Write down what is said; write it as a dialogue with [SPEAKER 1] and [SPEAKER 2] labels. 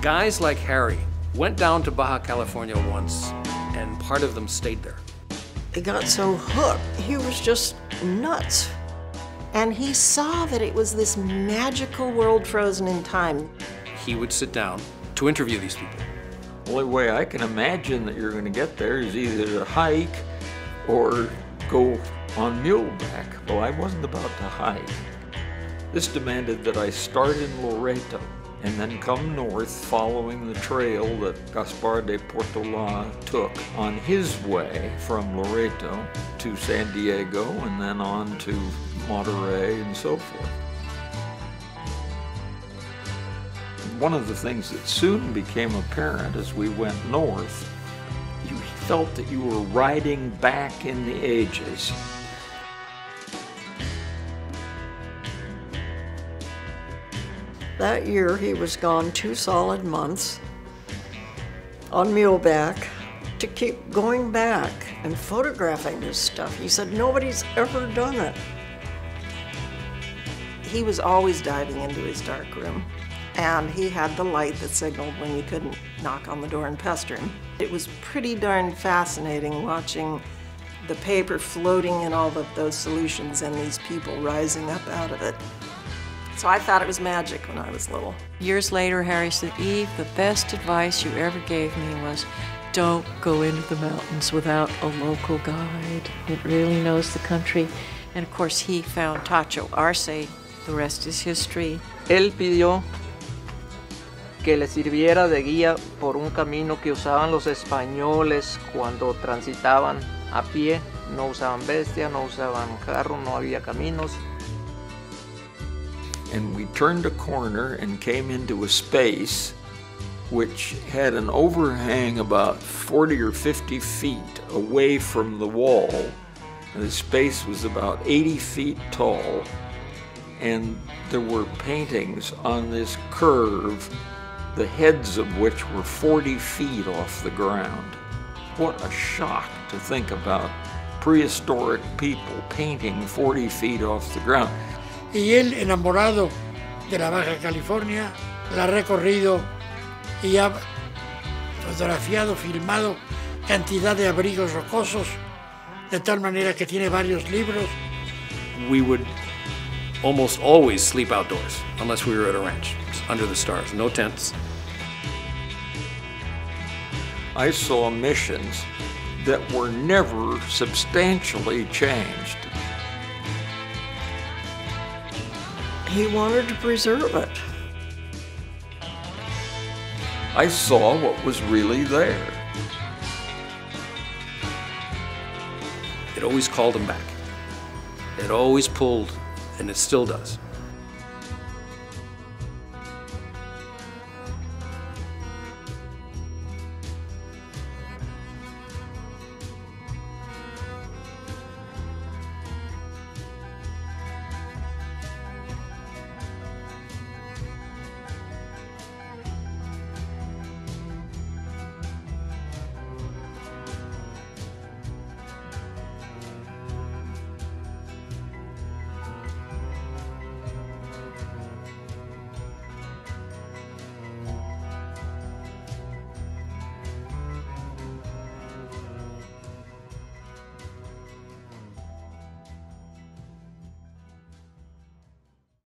[SPEAKER 1] Guys like Harry went down to Baja California once, and part of them stayed there.
[SPEAKER 2] He got so hooked, he was just nuts. And he saw that it was this magical world frozen in time.
[SPEAKER 1] He would sit down to interview these people.
[SPEAKER 3] The only way I can imagine that you're going to get there is either to hike or go on muleback. Well, I wasn't about to hike. This demanded that I start in Loreto and then come north following the trail that Gaspar de Portola took on his way from Loreto to San Diego and then on to Monterey and so forth. One of the things that soon became apparent as we went north, you felt that you were riding back in the ages.
[SPEAKER 2] That year, he was gone 2 solid months on muleback to keep going back and photographing this stuff. He said, nobody's ever done it. He was always diving into his dark room, and he had the light that signaled when you couldn't knock on the door and pester him. It was pretty darn fascinating watching the paper floating in all of those solutions and these people rising up out of it. So I thought it was magic when I was little.
[SPEAKER 4] Years later, Harry said, Eve, the best advice you ever gave me was don't go into the mountains without a local guide that really knows the country. And of course, he found Tacho Arce. The rest is history.
[SPEAKER 5] Él pidió que le sirviera de guía por un camino que usaban los españoles cuando transitaban a pie. No usaban bestia, no usaban carro, no había caminos.
[SPEAKER 3] And we turned a corner and came into a space which had an overhang about 40 or 50 feet away from the wall. And the space was about 80 feet tall, and there were paintings on this curve, the heads of which were 40 feet off the ground. What a shock to think about prehistoric people painting 40 feet off the ground.
[SPEAKER 6] Y él, enamorado de la Baja California, la ha recorrido y ha fotografiado, filmado cantidad de abrigos rocosos, de tal manera que tiene varios libros.
[SPEAKER 1] We would almost always sleep outdoors, unless we were at a ranch, under the stars, no tents.
[SPEAKER 3] I saw missions that were never substantially changed.
[SPEAKER 2] He wanted to preserve it.
[SPEAKER 3] I saw what was really there.
[SPEAKER 1] It always called him back. It always pulled, and it still does.